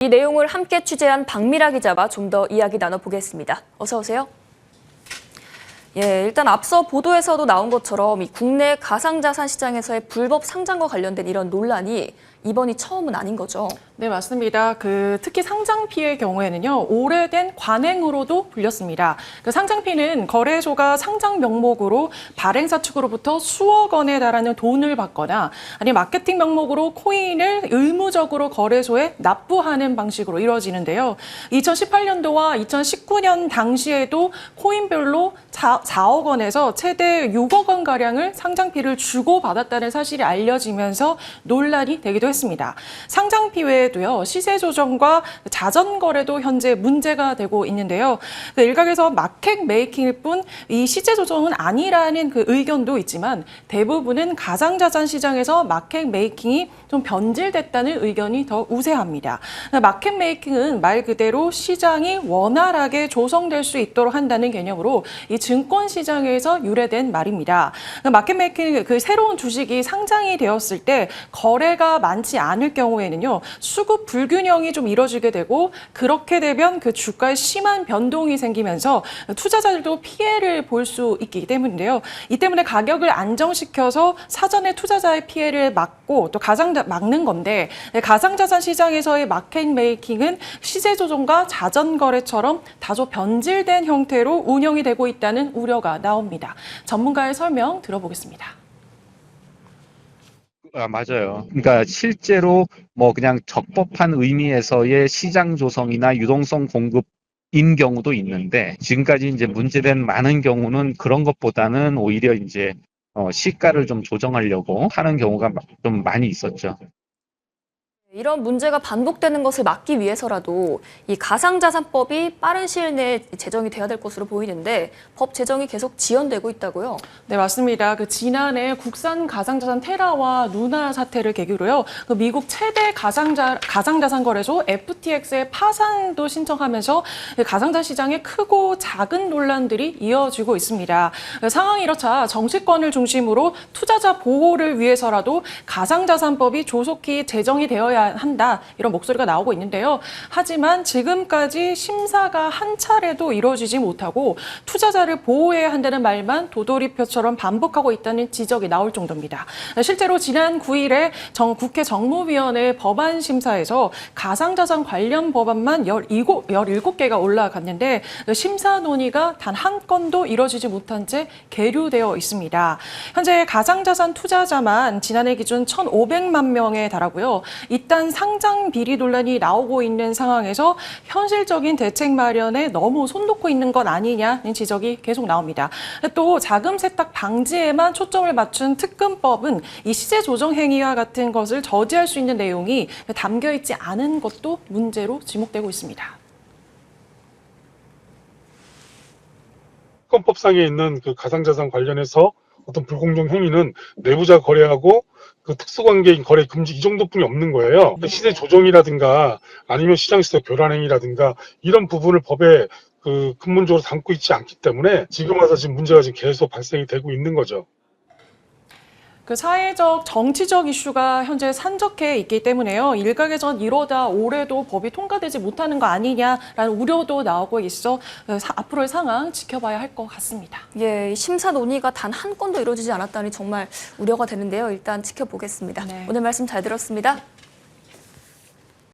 이 내용을 함께 취재한 박미라 기자와 좀 더 이야기 나눠보겠습니다. 어서 오세요. 일단 앞서 보도에서도 나온 것처럼 이 국내 가상자산 시장에서의 불법 상장과 관련된 이런 논란이 이번이 처음은 아닌 거죠. 네, 맞습니다. 특히 상장피의 경우에는요, 오래된 관행으로도 불렸습니다. 상장피는 거래소가 상장 명목으로 발행사 측으로부터 수억 원에 달하는 돈을 받거나 아니면 마케팅 명목으로 코인을 의무적으로 거래소에 납부하는 방식으로 이루어지는데요. 2018년도와 2019년 당시에도 코인별로 4억 원에서 최대 6억 원가량을 상장피를 주고받았다는 사실이 알려지면서 논란이 되기도 했습니다. 상장피 외에도요, 시세 조정과 자전 거래도 현재 문제가 되고 있는데요. 일각에서 마켓 메이킹일 뿐 이 시세 조정은 아니라는 의견도 있지만 대부분은 가상자산 시장에서 마켓 메이킹이 좀 변질됐다는 의견이 더 우세합니다. 마켓 메이킹은 말 그대로 시장이 원활하게 조성될 수 있도록 한다는 개념으로 이 증권 시장에서 유래된 말입니다. 마켓 메이킹 새로운 주식이 상장이 되었을 때 거래가 많지 않을 경우에는요, 수급 불균형이 좀 이뤄지게 되고 그렇게 되면 주가에 심한 변동이 생기면서 투자자들도 피해를 볼 수 있기 때문인데요. 이 때문에 가격을 안정시켜서 사전에 투자자의 피해를 막고 또 막는 건데, 가상자산 시장에서의 마켓 메이킹은 시세 조정과 자전 거래처럼 다소 변질된 형태로 운영이 되고 있다는 우려가 나옵니다. 전문가의 설명 들어보겠습니다. 맞아요. 그러니까 실제로 그냥 적법한 의미에서의 시장 조성이나 유동성 공급인 경우도 있는데, 지금까지 이제 문제된 많은 경우는 그런 것보다는 오히려 이제 시가를 좀 조정하려고 하는 경우가 좀 많이 있었죠. 이런 문제가 반복되는 것을 막기 위해서라도 이 가상자산법이 빠른 시일 내에 제정이 돼야 될 것으로 보이는데 법 제정이 계속 지연되고 있다고요? 네, 맞습니다. 지난해 국산 가상자산 테라와 루나 사태를 계기로요, 미국 최대 가상자산 거래소 FTX의 파산도 신청하면서 가상자산 시장에 크고 작은 논란들이 이어지고 있습니다. 상황이 이렇자 정치권을 중심으로 투자자 보호를 위해서라도 가상자산법이 조속히 제정이 되어야 한다, 이런 목소리가 나오고 있는데요. 하지만 지금까지 심사가 한 차례도 이루어지지 못하고 투자자를 보호해야 한다는 말만 도돌이표처럼 반복하고 있다는 지적이 나올 정도입니다. 실제로 지난 9일에 국회 정무위원회 법안 심사에서 가상자산 관련 법안만 17개가 올라갔는데 심사 논의가 단 한 건도 이루어지지 못한 채 계류되어 있습니다. 현재 가상자산 투자자만 지난해 기준 1,500만 명에 달하고요. 일단 상장 비리 논란이 나오고 있는 상황에서 현실적인 대책 마련에 너무 손 놓고 있는 것 아니냐는 지적이 계속 나옵니다. 또 자금 세탁 방지에만 초점을 맞춘 특금법은 이 시세 조정 행위와 같은 것을 저지할 수 있는 내용이 담겨 있지 않은 것도 문제로 지목되고 있습니다. 특검법상에 있는 가상자산 관련해서 어떤 불공정 행위는 내부자 거래하고 특수관계인 거래 금지 이 정도뿐이 없는 거예요. 시세 조정이라든가 아니면 시장에서 교란 행위라든가 이런 부분을 법에 근본적으로 담고 있지 않기 때문에 지금 와서 지금 문제가 지금 계속 발생이 되고 있는 거죠. 사회적, 정치적 이슈가 현재 산적해 있기 때문에요. 일각에선 이러다 올해도 법이 통과되지 못하는 거 아니냐라는 우려도 나오고 있어 앞으로의 상황 지켜봐야 할 것 같습니다. 심사 논의가 단 한 건도 이루어지지 않았다니 정말 우려가 되는데요. 일단 지켜보겠습니다. 네. 오늘 말씀 잘 들었습니다.